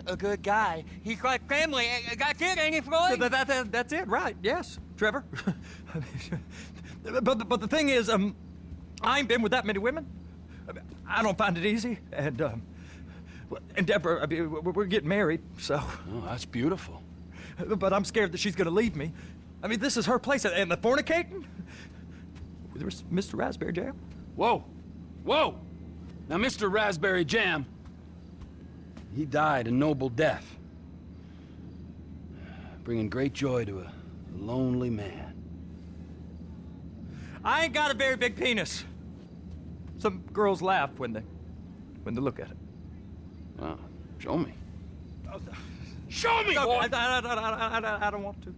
a good guy. He's like family. That's it, ain't it, Floyd? That's it, right? Yes, Trevor. but the thing is, I ain't been with that many women. I don't find it easy, and Deborah, I mean, we're getting married, so. Oh, that's beautiful. But I'm scared that she's gonna leave me. I mean, this is her place, and the fornicating? There's Mr. Raspberry Jam. Whoa, whoa! Now, Mr. Raspberry Jam, he died a noble death, bringing great joy to a lonely man. I ain't got a very big penis. Some girls laugh when they look at it. Wow, show me. Show me, boy! I don't want to.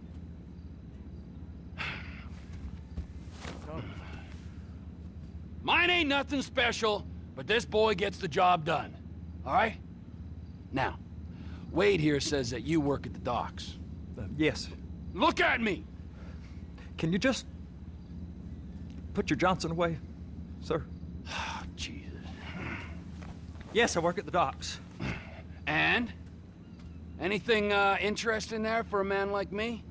Mine ain't nothing special, but this boy gets the job done. All right? Now, Wade here says that you work at the docks. Yes. Look at me! Can you just put your Johnson away, sir? Oh, Jesus. Yes, I work at the docks. And? Anything interesting there for a man like me?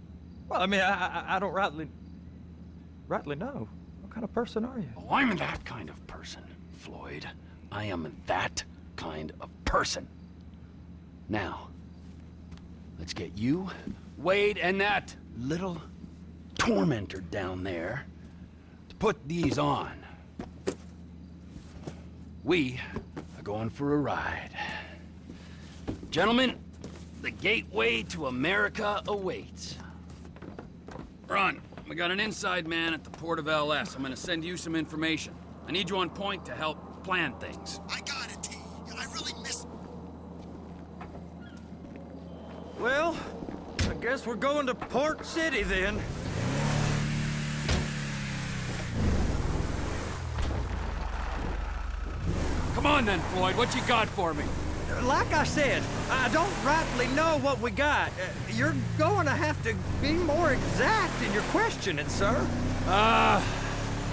Well, I mean, I don't rightly know. What kind of person are you? Oh, I'm that kind of person, Floyd. I am that kind of person. Now, let's get you, Wade, and that little tormentor down there to put these on. We are going for a ride. Gentlemen, the gateway to America awaits. Ron, we got an inside man at the port of LS. I'm gonna send you some information. I need you on point to help plan things. I got it, T. I really miss... Well, I guess we're going to Port City then. Come on then, Floyd. What you got for me? Like I said, I don't rightly know what we got. You're going to have to be more exact in your questioning, sir.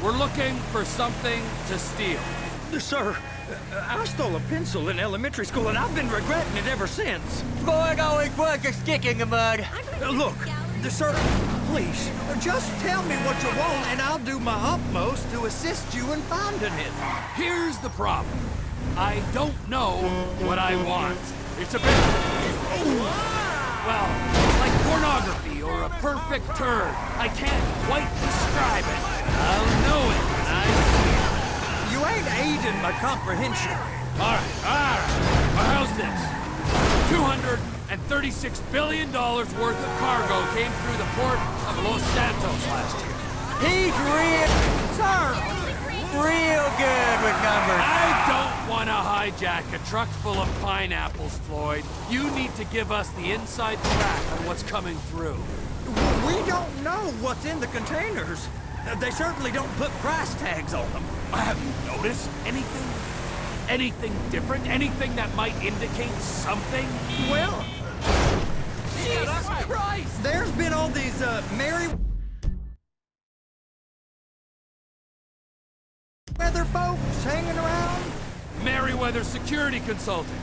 We're looking for something to steal. Sir, I stole a pencil in elementary school, and I've been regretting it ever since. Floyd always was a stick in the mud. Look, sir, please, just tell me what you want, and I'll do my utmost to assist you in finding it. Here's the problem. I don't know what I want. It's a bit... well, like pornography or a perfect turd. I can't quite describe it. I'll know it when I see it. You ain't aiding my comprehension. All right. Well, how's this? $236 billion worth of cargo came through the port of Los Santos last year. He's real good with numbers. I don't want to hijack a truck full of pineapples, Floyd. You need to give us the inside track on what's coming through. We don't know what's in the containers. They certainly don't put price tags on them. Have you noticed anything? Anything different? Anything that might indicate something? Well, Jesus Christ! there's been all these, Merryweather folks hanging around. Merryweather Security Consulting.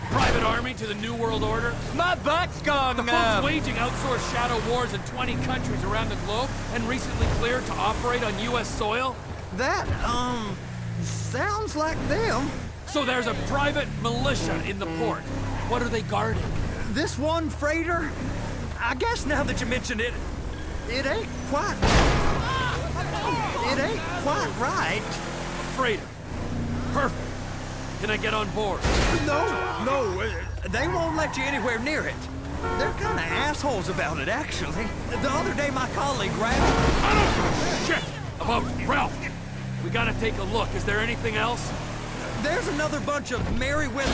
Private army to the New World Order. My butt's gone The folks waging outsourced shadow wars in 20 countries around the globe and recently cleared to operate on U.S. soil. That, sounds like them. So there's a private militia in the port. What are they guarding? This one freighter, I guess now that you mention it, it ain't quite right. Freighter. Perfect. Can I get on board? No, they won't let you anywhere near it. They're kind of assholes about it, actually. The other day, my colleague, Ralph... I don't give a shit about Ralph. We gotta take a look. Is there anything else? There's another bunch of Merryweather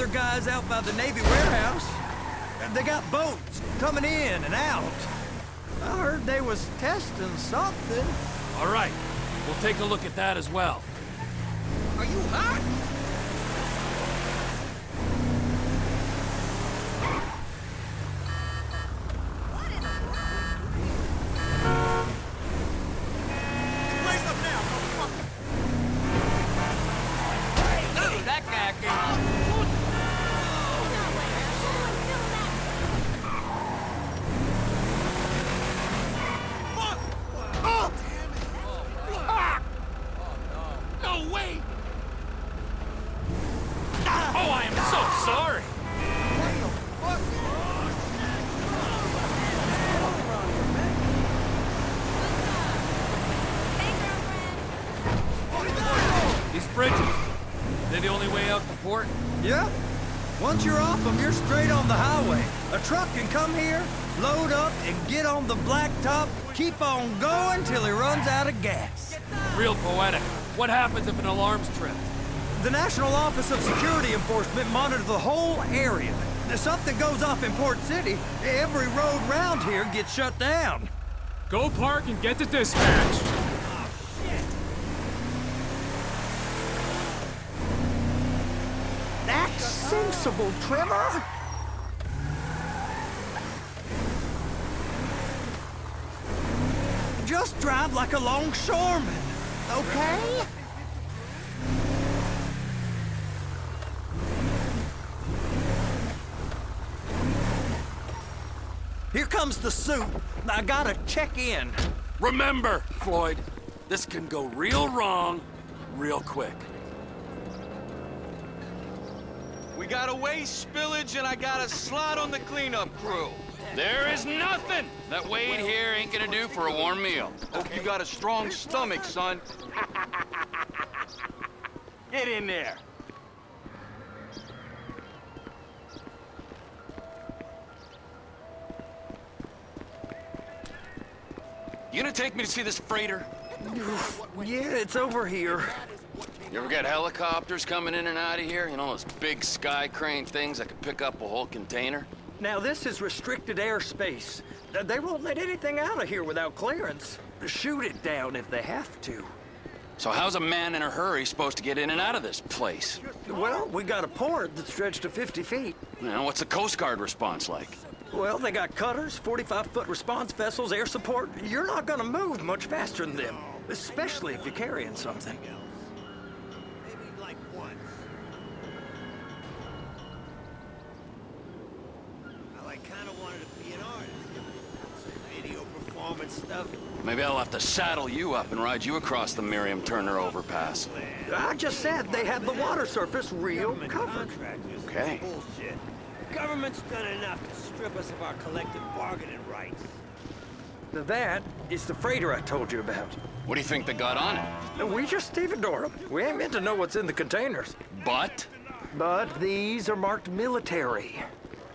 guys out by the Navy warehouse. They got boats coming in and out. I heard they was testing something. All right. We'll take a look at that as well. Are you hot? Raise up now, motherfucker! Ooh, that guy came. sorry. These bridges, they're the only way out to port? Yep. Once you're off them, you're straight on the highway. A truck can come here, load up, and get on the blacktop, keep on going till he runs out of gas. Real poetic. What happens if an alarm's tripped? The National Office of Security Enforcement monitors the whole area. If something goes off in Port City, every road round here gets shut down. Go park and get to dispatch. Act sensible, Trevor. Just drive like a longshoreman, okay? Here comes the suit. I gotta check in. Remember, Floyd, this can go real wrong real quick. We got a waste spillage and I got a slot on the cleanup crew. There is nothing that Wade here ain't gonna do for a warm meal. Hope you got a strong stomach, son. Get in there. You gonna take me to see this freighter? Yeah, it's over here. You ever got helicopters coming in and out of here? You know, those big sky crane things that could pick up a whole container? Now, this is restricted airspace. They won't let anything out of here without clearance. Shoot it down if they have to. So how's a man in a hurry supposed to get in and out of this place? Well, we got a port that's stretched to 50 feet. You know, what's the Coast Guard response like? Well, they got cutters, 45-foot response vessels, air support. You're not gonna move much faster than them, especially if you're carrying something. Maybe like once. I kind of wanted to be an artist. Some video performance stuff. Maybe I'll have to saddle you up and ride you across the Miriam Turner overpass. I just said they had the water surface real covered. Okay. Bullshit. The government's done enough to strip us of our collective bargaining rights. That is the freighter I told you about. What do you think they got on it? We just stevedore them. We ain't meant to know what's in the containers. But? But these are marked military.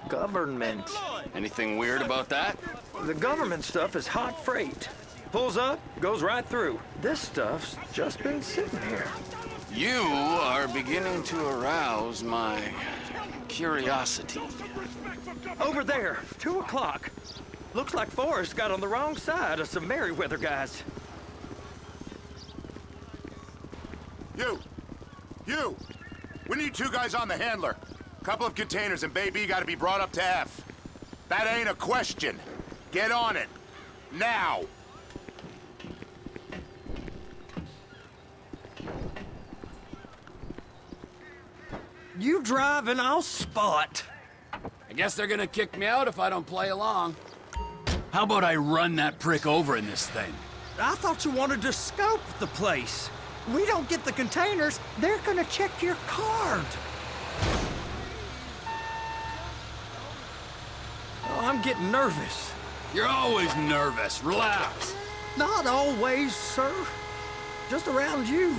Government. Anything weird about that? The government stuff is hot freight. Pulls up, goes right through. This stuff's just been sitting here. You are beginning to arouse my curiosity. Over there, 2 o'clock. Looks like Forrest got on the wrong side of some Merryweather guys. You! We need 2 guys on the handler. Couple of containers and Baby gotta be brought up to F. That ain't a question. Get on it. Now! You drive and I'll spot. I guess they're gonna kick me out if I don't play along. How about I run that prick over in this thing? I thought you wanted to scope the place. We don't get the containers, they're gonna check your card. Oh, I'm getting nervous. You're always nervous. Relax. Not always, sir. Just around you.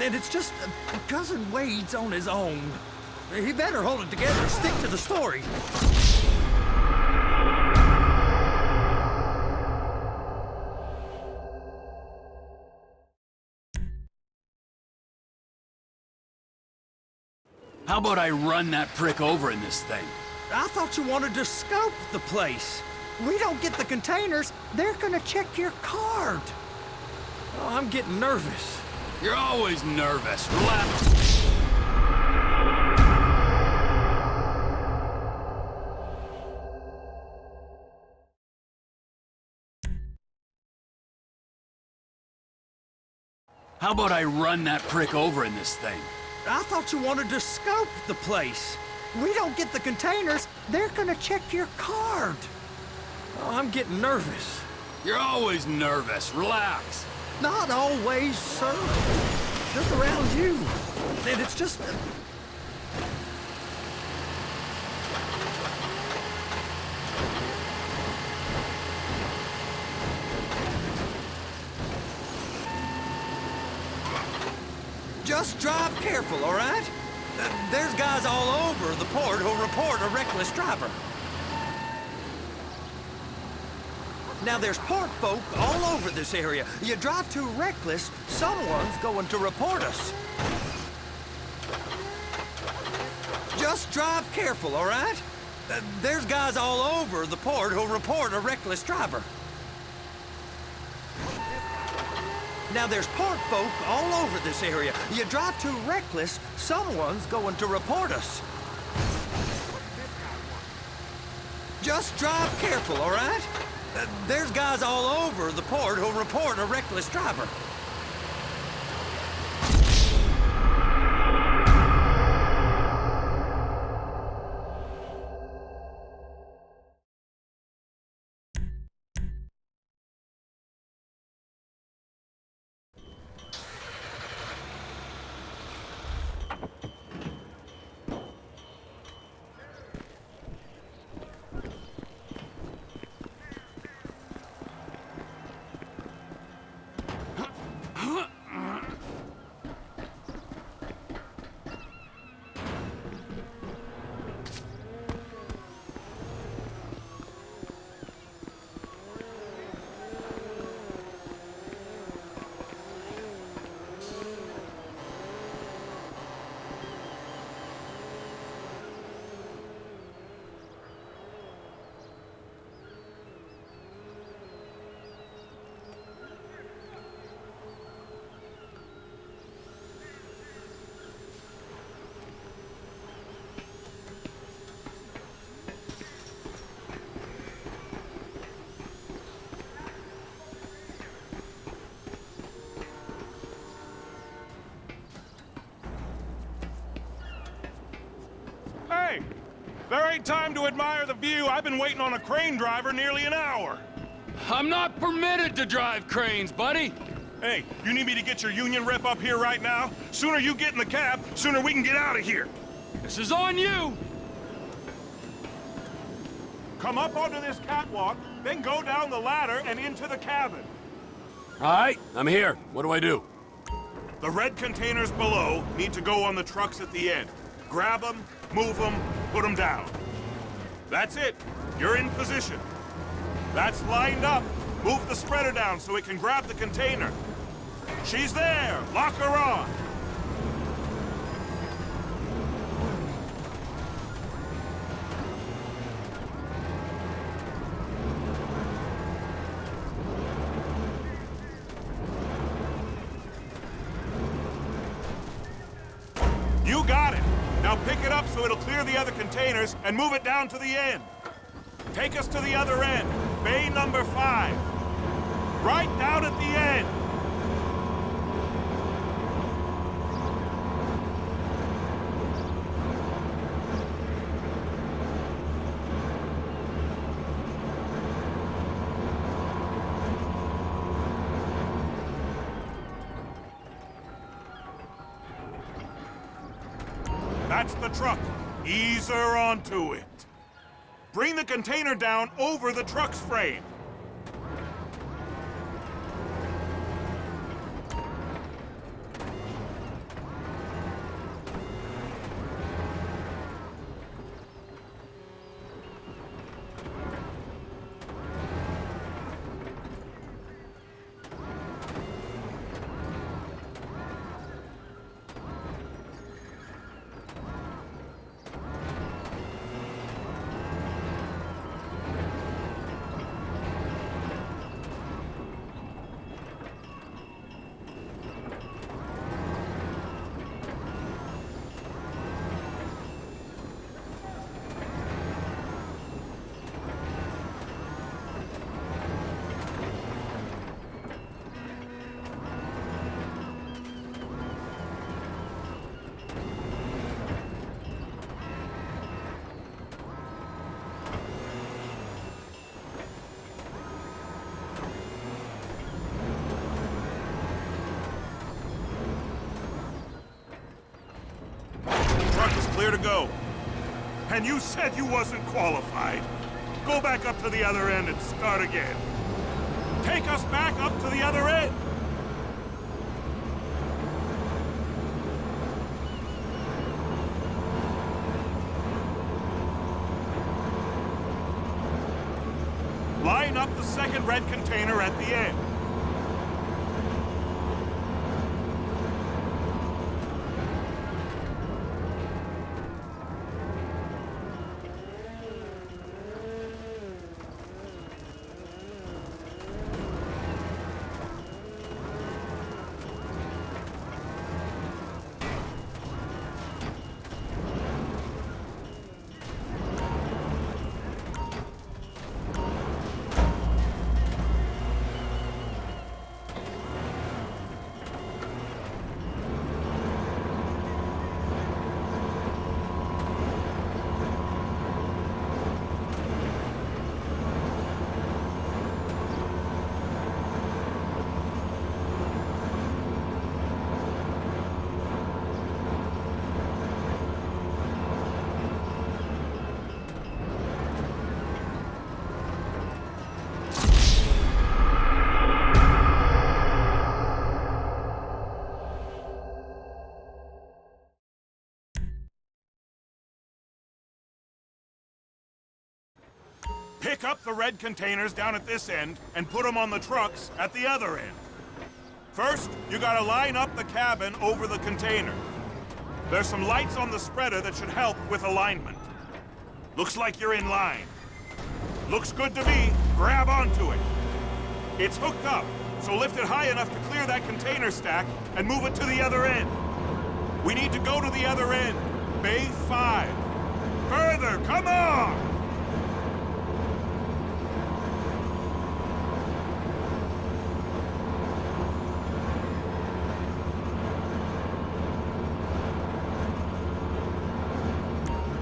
And it's just Cousin Wade's on his own. He better hold it together and stick to the story. How about I run that prick over in this thing? I thought you wanted to scope the place. We don't get the containers, they're gonna check your card. Oh, I'm getting nervous. You're always nervous. Relax. How about I run that prick over in this thing? I thought you wanted to scope the place. We don't get the containers, they're gonna check your card. Oh, I'm getting nervous. You're always nervous. Relax. Not always, sir. Just around you. And it's just Just drive careful, all right? There's guys all over the port who'll report a reckless driver. Now, there's port folk all over this area. You drive too reckless, someone's going to report us. Just drive careful, all right? There's guys all over the port who'll report a reckless driver. Now, there's port folk all over this area. You drive too reckless, someone's going to report us. Just drive careful, all right? There's guys all over the port who'll report a reckless driver. Hey! There ain't time to admire the view. I've been waiting on a crane driver nearly an hour. I'm not permitted to drive cranes, buddy. Hey, you need me to get your union rep up here right now? Sooner you get in the cab, sooner we can get out of here. This is on you. Come up onto this catwalk, then go down the ladder and into the cabin. All right, I'm here. What do I do? The red containers below need to go on the trucks at the end. Grab them, move them, put them down. That's it. You're in position. That's lined up. Move the spreader down so it can grab the container. She's there. Lock her on. You got it. Now pick it up so it'll clear the other containers and move it down to the end. Take us to the other end. Bay number 5. Right down at the end. That's the truck. Ease her onto it. Bring the container down over the truck's frame. Clear to go. And you said you wasn't qualified. Go back up to the other end and start again. Take us back up to the other end. up the second red container at the end. Pick up the red containers down at this end and put them on the trucks at the other end. First, you gotta line up the cabin over the container. There's some lights on the spreader that should help with alignment. Looks like you're in line. Looks good to me. Grab onto it. It's hooked up, so lift it high enough to clear that container stack and move it to the other end. We need to go to the other end. Bay 5. Further, come on!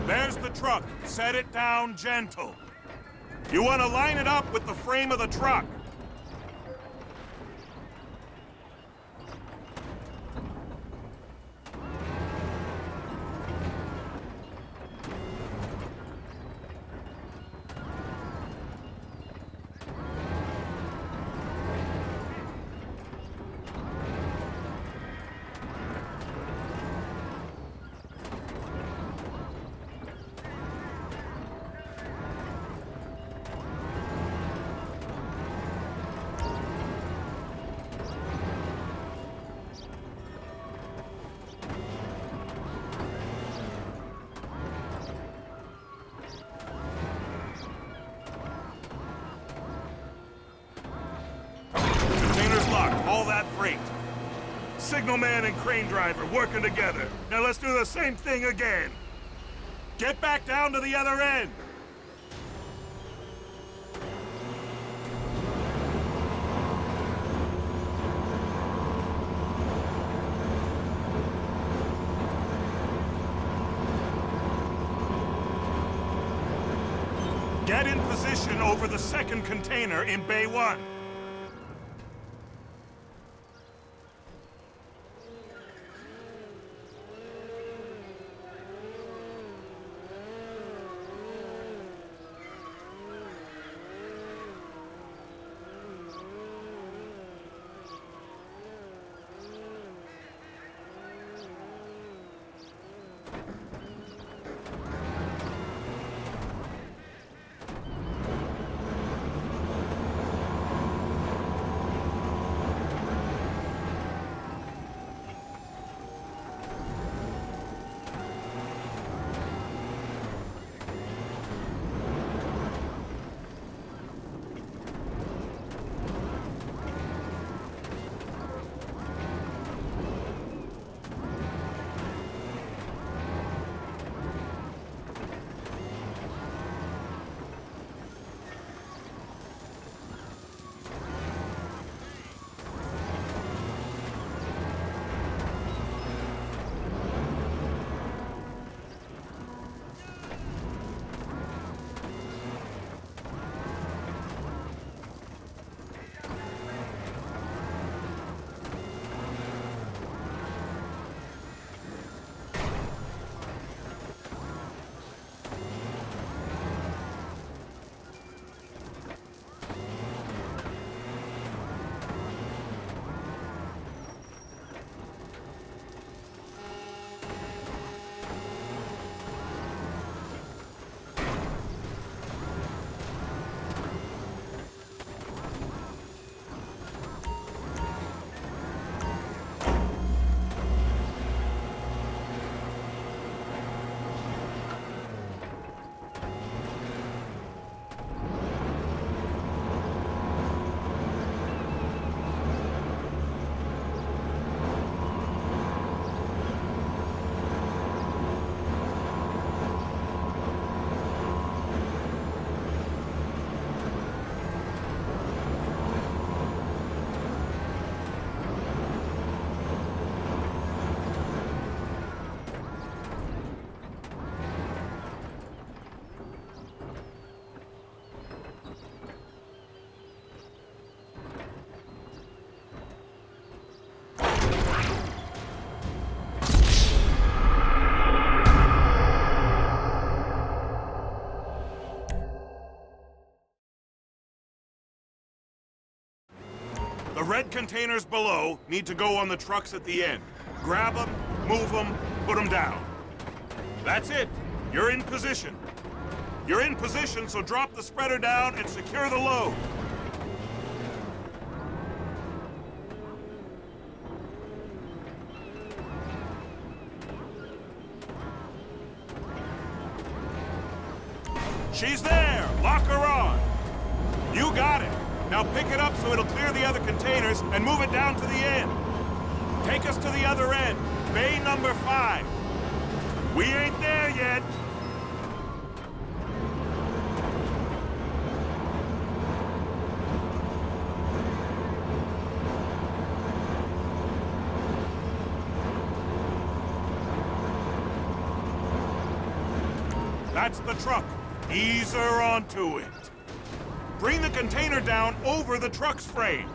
There's the truck. Set it down gentle. You want to line it up with the frame of the truck. All that freight. Signalman and crane driver working together. Now let's do the same thing again. Get back down to the other end. Get in position over the second container in Bay 1. The red containers below need to go on the trucks at the end. Grab them, move them, put them down. That's it. You're in position. You're in position, so drop the spreader down and secure the load. She's there! Lock her on! You got it! Now pick it up so it'll clear the other containers and move it down to the end. Take us to the other end, bay number 5. We ain't there yet. That's the truck. Ease her onto it. Bring the container down over the truck's frame.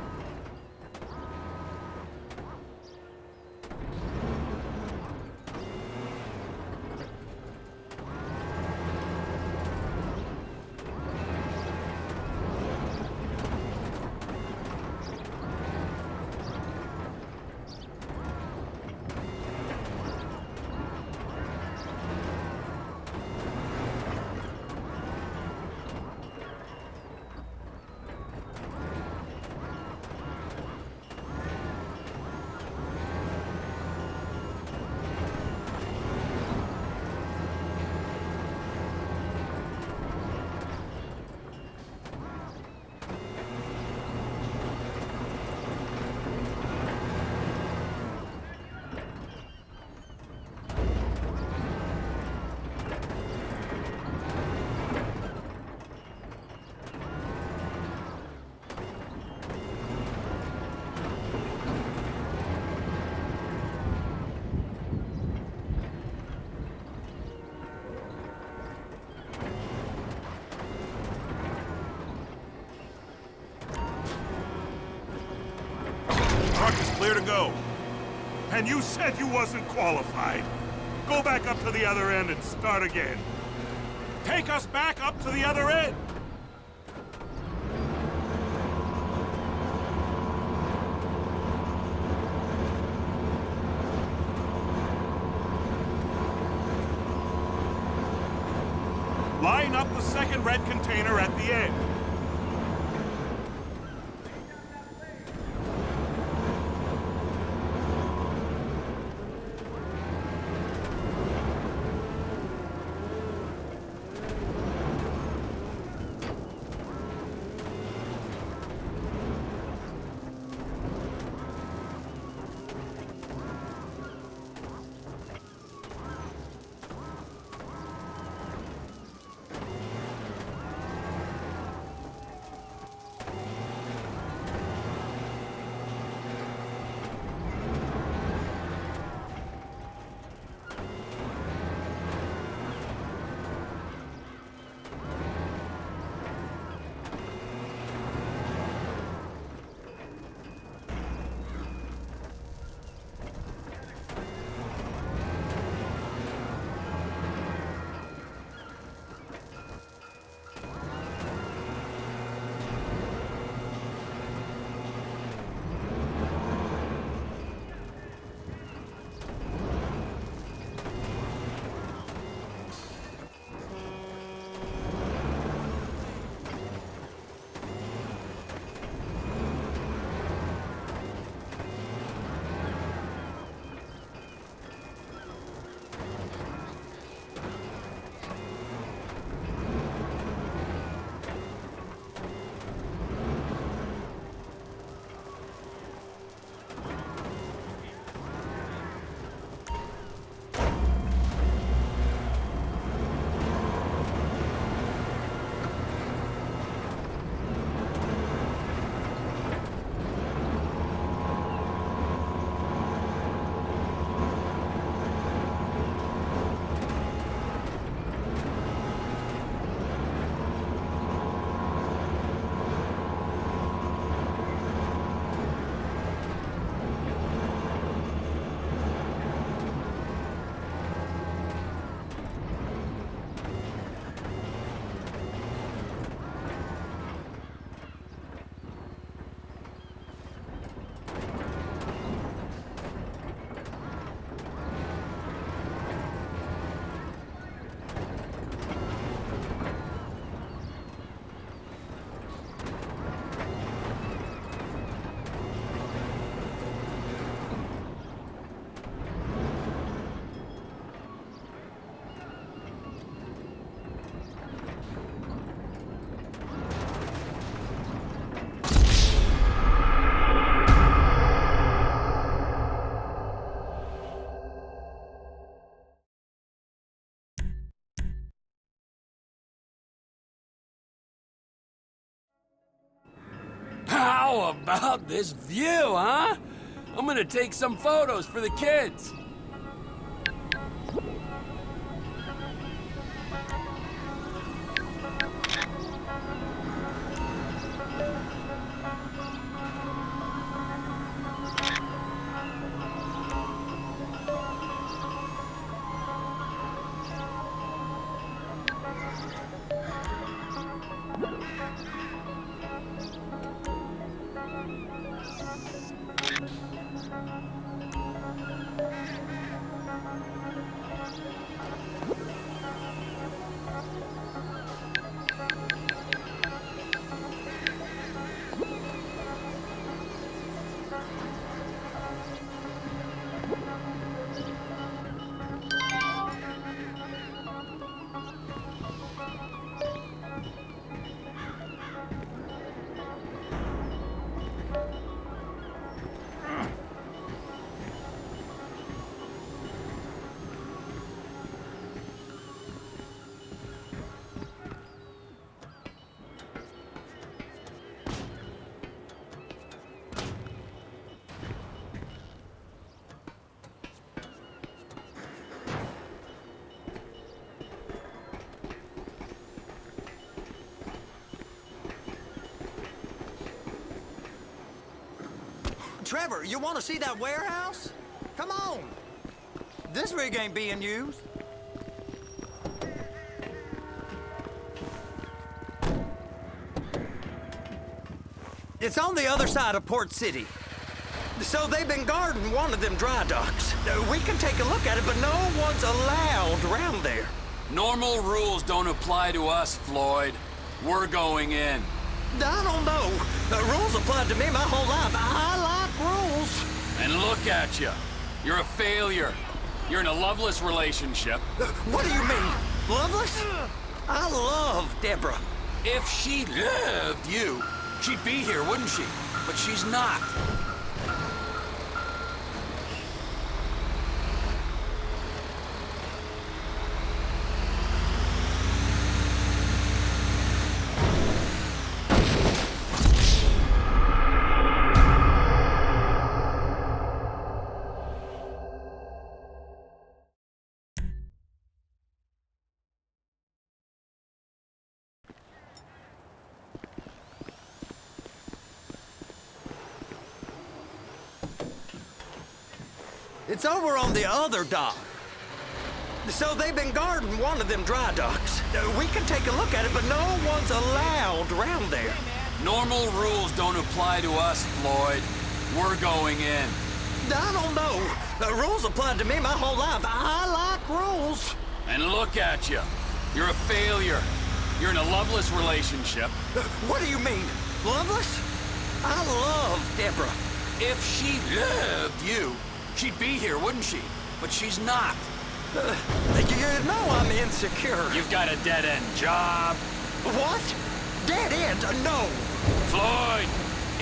Truck is clear to go. And you said you wasn't qualified. Go back up to the other end and start again. Take us back up to the other end! Line up the second red container at the end. How about this view, huh? I'm gonna take some photos for the kids. Trevor, you want to see that warehouse? Come on. This rig ain't being used. It's on the other side of Port City. So they've been guarding one of them dry docks. We can take a look at it, but no one's allowed around there. Normal rules don't apply to us, Floyd. We're going in. I don't know. The rules applied to me my whole life. I like rules. And look at you. You're a failure. You're in a loveless relationship. What do you mean? Loveless? I love Deborah. If she loved you, she'd be here, wouldn't she? But she's not. It's over on the other dock. So they've been guarding one of them dry docks. We can take a look at it, but no one's allowed around there. Normal rules don't apply to us, Floyd. We're going in. I don't know. The rules applied to me my whole life. I like rules. And look at you. You're a failure. You're in a loveless relationship. What do you mean? Loveless? I love Deborah. If she loved you, she'd be here, wouldn't she? But she's not. You know I'm insecure. You've got a dead-end job. What? Dead end? No. Floyd,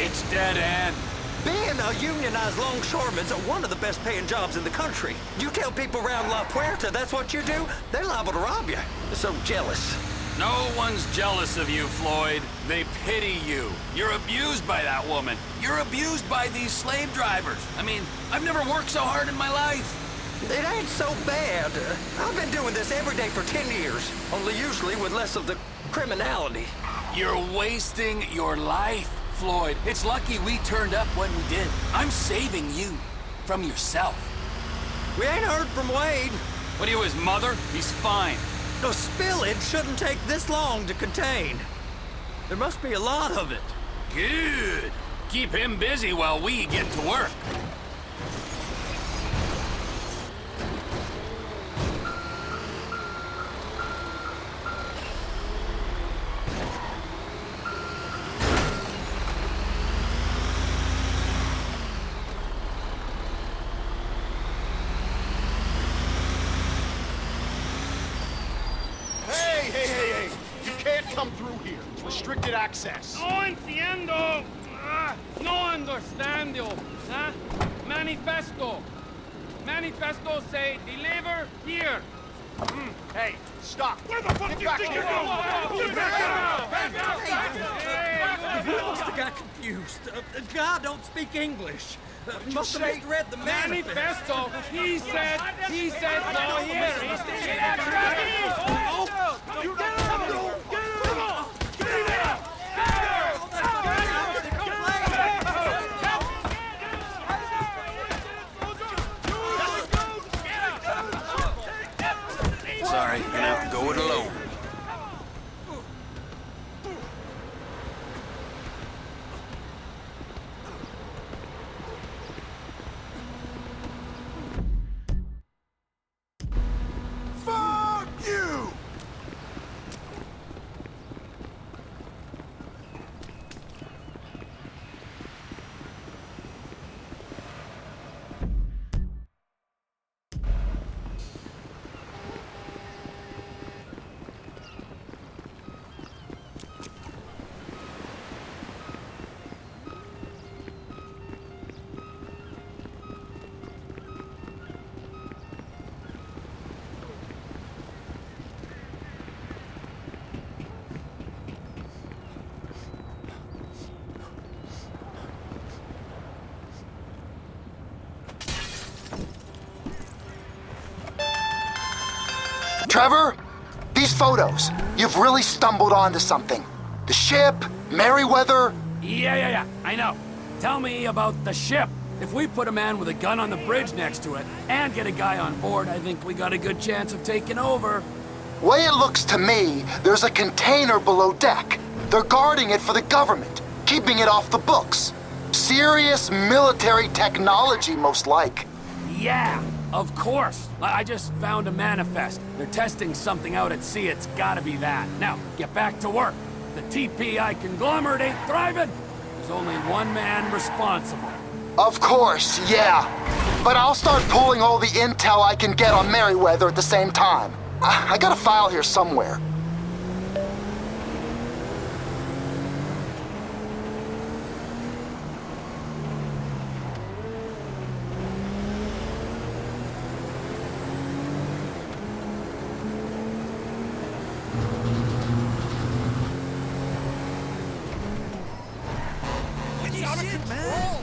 it's dead end. Being a unionized longshoreman's one of the best paying jobs in the country. You tell people around La Puerta that's what you do, they're liable to rob you. They're so jealous. No one's jealous of you, Floyd. They pity you. You're abused by that woman. You're abused by these slave drivers. I mean, I've never worked so hard in my life. It ain't so bad. I've been doing this every day for 10 years, only usually with less of the criminality. You're wasting your life, Floyd. It's lucky we turned up when we did. I'm saving you from yourself. We ain't heard from Wade. What are you, his mother? He's fine. The spillage shouldn't take this long to contain. There must be a lot of it. Good. Keep him busy while we get to work. Hey! You can't come through here. It's restricted access. No entiendo. No understand you. Manifesto. Manifesto say deliver here. Hey, stop! Where the fuck do you think you're going? You must have got confused. God don't speak English. Must have misread the manifesto. Manifesto. He said no here. Sorry, you're gonna have to go it alone. Fuck you! Trevor, these photos, you've really stumbled onto something. The ship, Merryweather. Yeah, I know. Tell me about the ship. If we put a man with a gun on the bridge next to it and get a guy on board, I think we got a good chance of taking over. Way it looks to me, there's a container below deck. They're guarding it for the government, keeping it off the books. Serious military technology, most like. Yeah, of course. I just found a manifest. They're testing something out at sea. It's gotta be that. Now, get back to work. The TPI conglomerate ain't thriving. There's only one man responsible. Of course, yeah. But I'll start pulling all the intel I can get on Merryweather at the same time. I got a file here somewhere. Shit, man.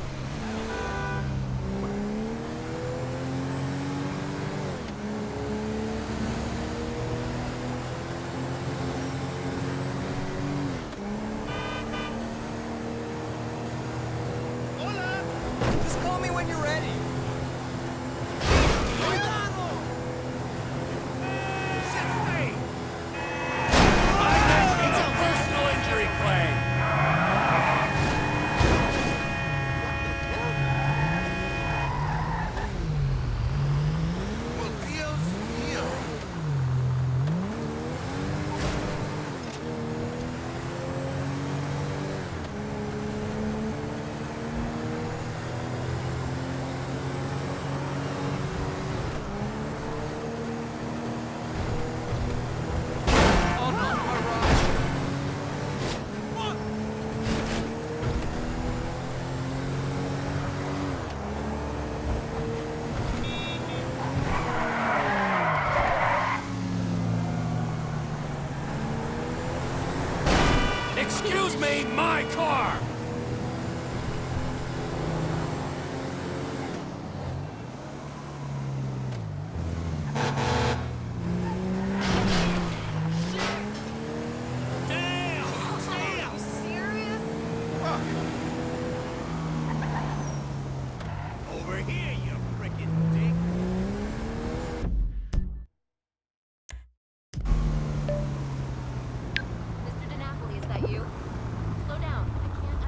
Just call me when you're ready. It's a personal injury claim. Excuse me, my car! Over here, you frickin' dick. Mr. DiNapoli, is that you? Slow down. I can't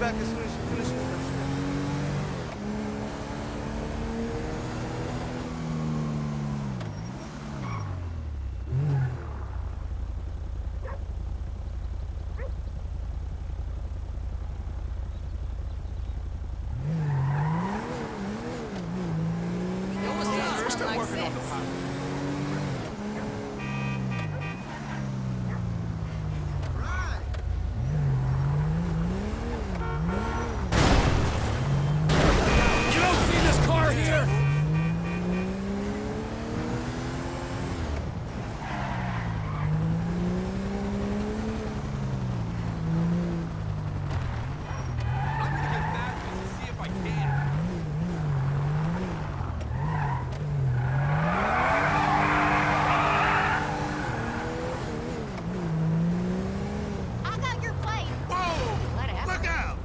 back as soon as she finishes her shift. We're still working on the pilot. You don't see this car here? I'm gonna get back just to see if I can. I got your plate. Whoa! Let it happen. Look out!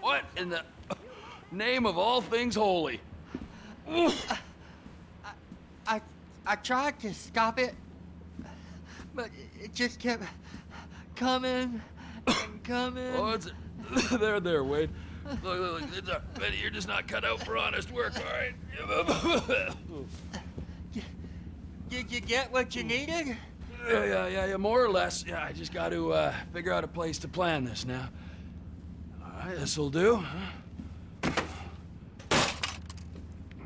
What in the name of all things holy? I tried to stop it, but it just kept coming and coming. Oh, it's there, Wade. Look, Betty, you're just not cut out for honest work, all right? Did you get what you needed? Yeah, more or less. Yeah, I just got to figure out a place to plan this now. All right, this'll do.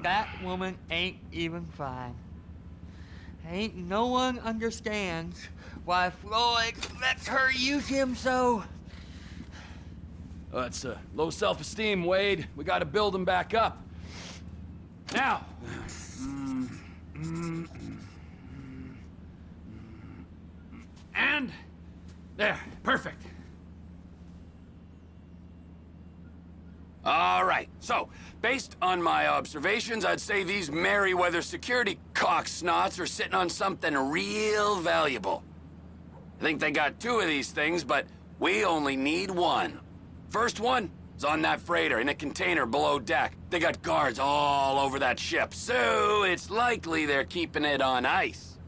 That woman ain't even fine. Ain't no one understands why Floyd lets her use him so. Oh, that's low self-esteem, Wade. We got to build him back up. Now. And there, perfect. All right, so based on my observations, I'd say these Merryweather security cocksnots are sitting on something real valuable. I think they got 2 of these things, but we only need 1. First one is on that freighter in a container below deck. They got guards all over that ship, so it's likely they're keeping it on ice.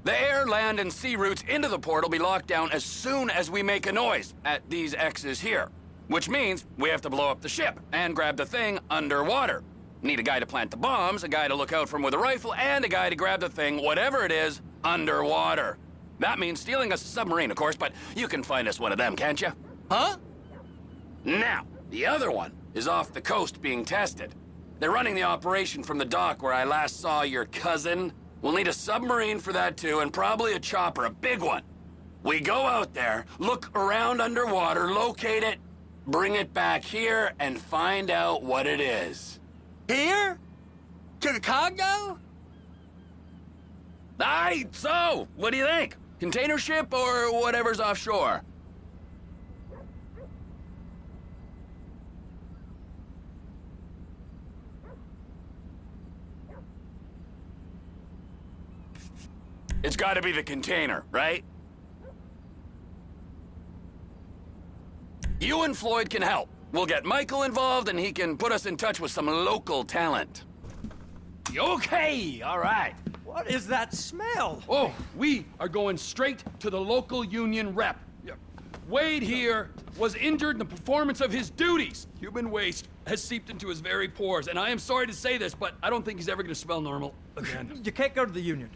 The air, land, and sea routes into the port will be locked down as soon as we make a noise at these X's here. Which means we have to blow up the ship and grab the thing underwater. Need a guy to plant the bombs, a guy to look out for 'em with a rifle, and a guy to grab the thing, whatever it is, underwater. That means stealing us a submarine, of course, but you can find us one of them, can't you? Huh? Now, the other one is off the coast being tested. They're running the operation from the dock where I last saw your cousin. We'll need a submarine for that too, and probably a chopper, a big one. We go out there, look around underwater, locate it, bring it back here, and find out what it is. Here? To the Congo? Aye, so, what do you think? Container ship or whatever's offshore? It's gotta be the container, right? You and Floyd can help. We'll get Michael involved and he can put us in touch with some local talent. Okay, all right. What is that smell? Oh, we are going straight to the local union rep. Wade here was injured in the performance of his duties. Human waste has seeped into his very pores, and I am sorry to say this, but I don't think he's ever gonna smell normal again. You can't go to the union.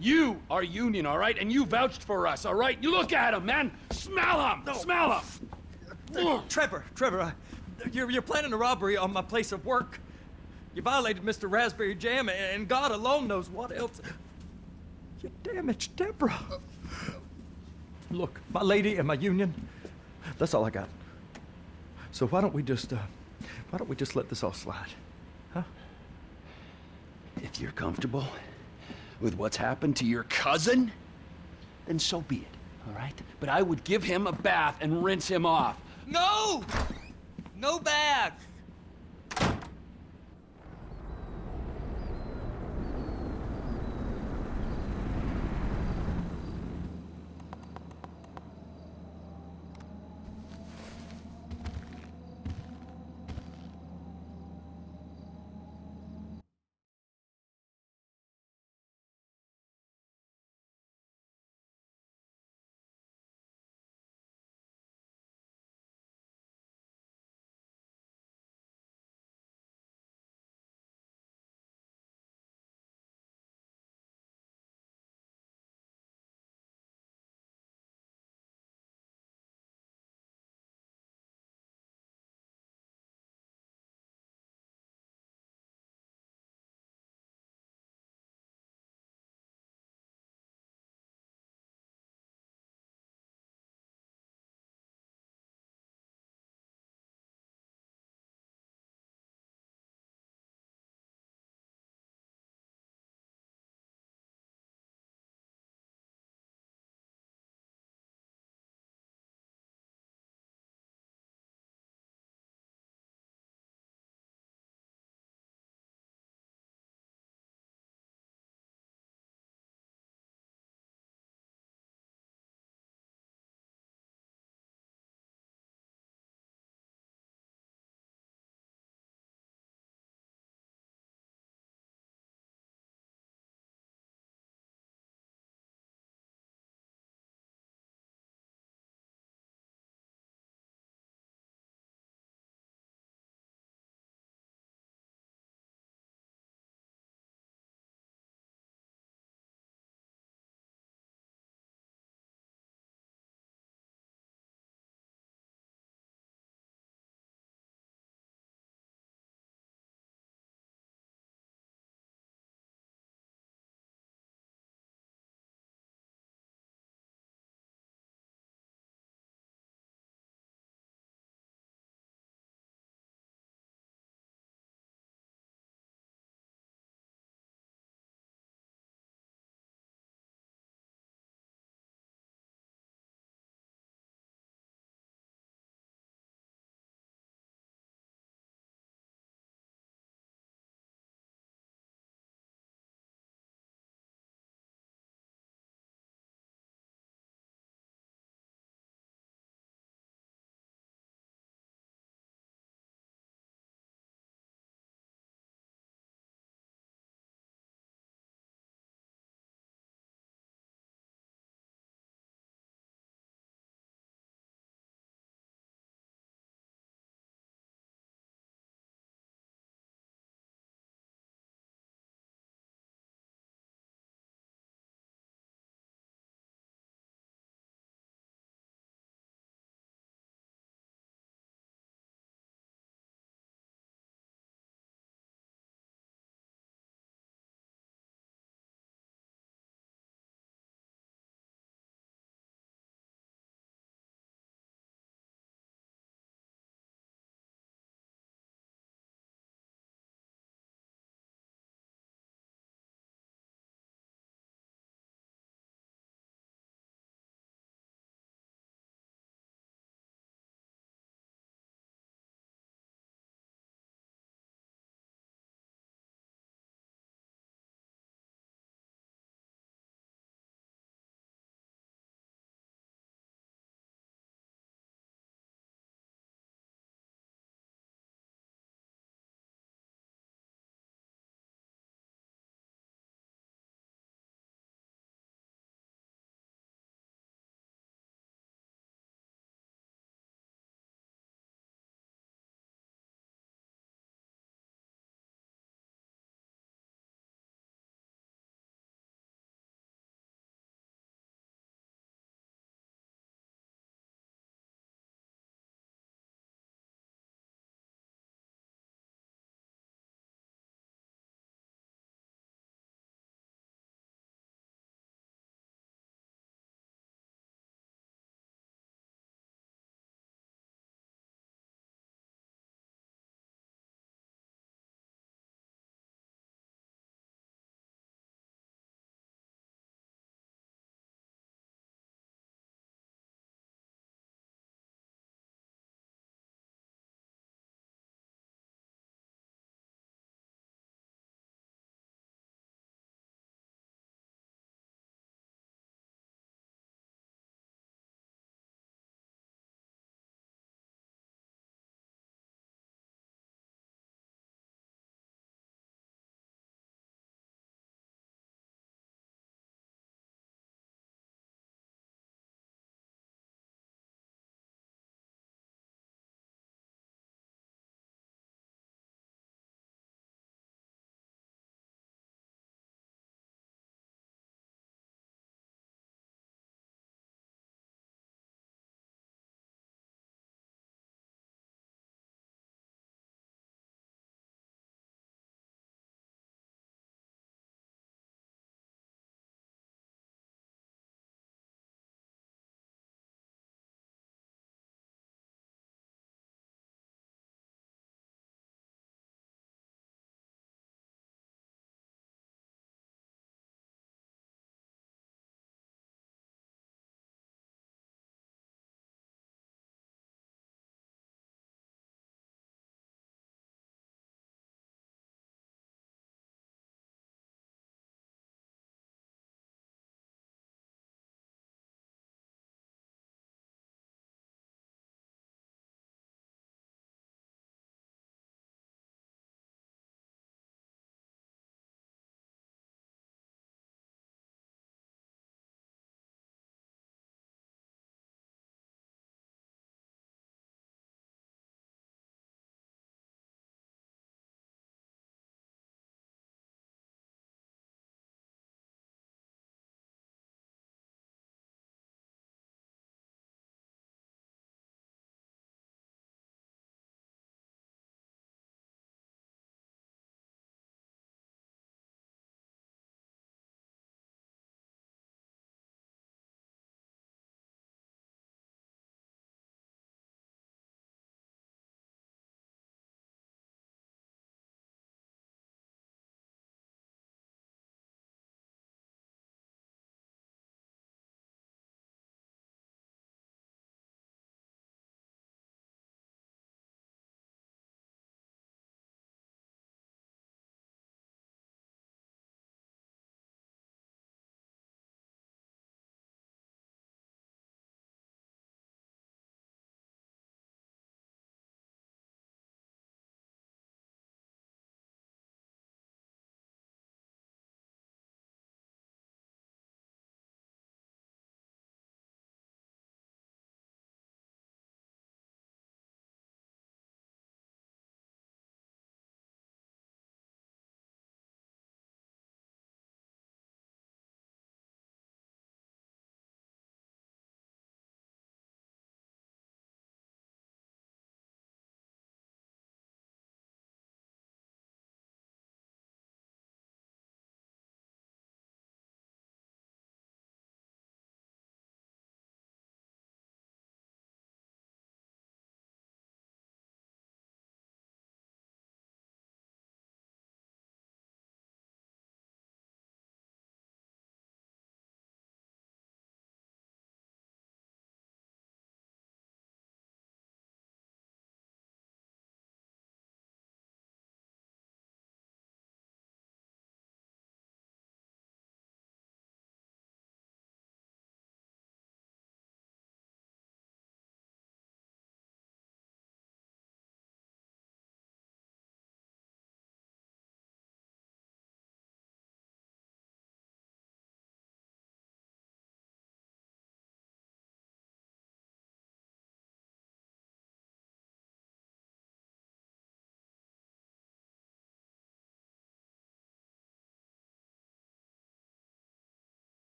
You are union, all right? And you vouched for us, all right? You look at him, man. Smell him. No. Smell him. Trevor, you're planning a robbery on my place of work. You violated Mr. Raspberry Jam, and God alone knows what else. You damaged Deborah. Look, my lady and my union, that's all I got. So why don't we just let this all slide, huh? If you're comfortable with what's happened to your cousin, then so be it, all right? But I would give him a bath and rinse him off. No! No bath!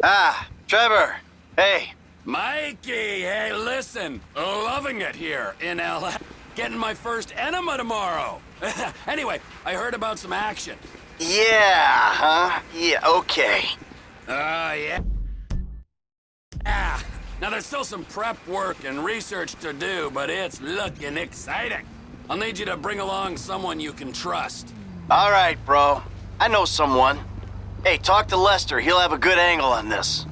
Ah, Trevor. Hey. Mikey, hey, listen. Loving it here in L.A. Getting my first enema tomorrow. Anyway, I heard about some action. Yeah, huh? Yeah, okay. Yeah. Ah, now there's still some prep work and research to do, but it's looking exciting. I'll need you to bring along someone you can trust. All right, bro. I know someone. Hey, talk to Lester. He'll have a good angle on this.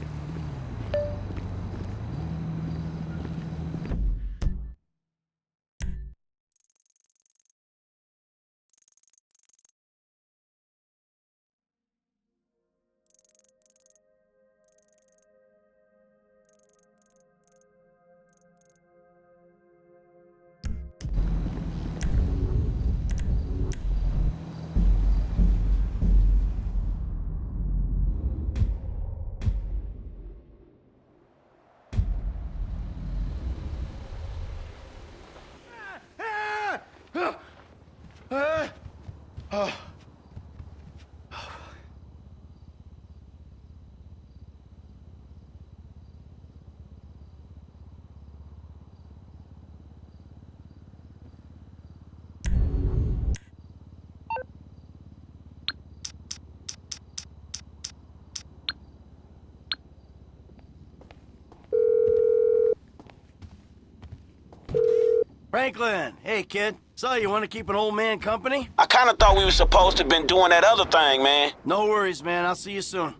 Franklin, hey kid. So you want to keep an old man company? I kind of thought we were supposed to have been doing that other thing, man. No worries, man. I'll see you soon.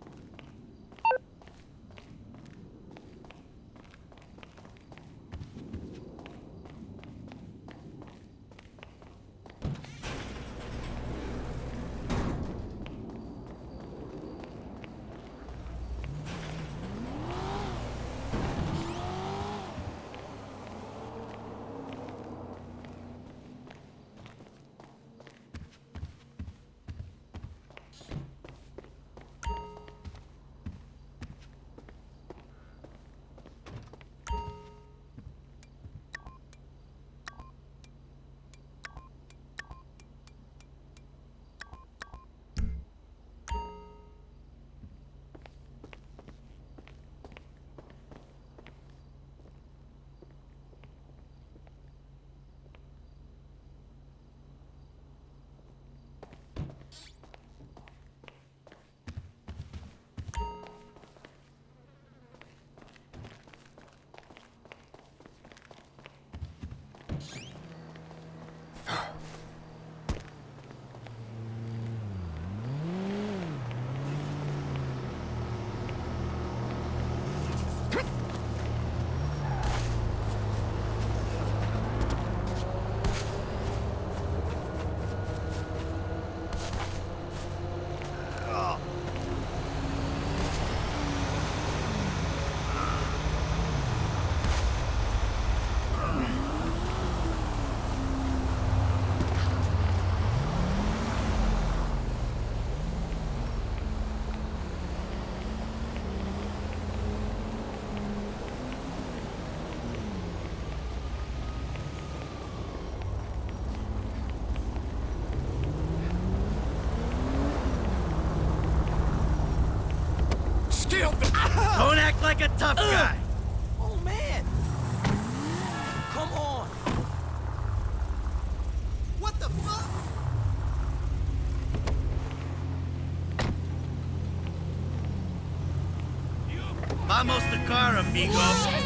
Don't act like a tough guy. Oh, man. Come on. What the fuck? Vamos to car, amigo.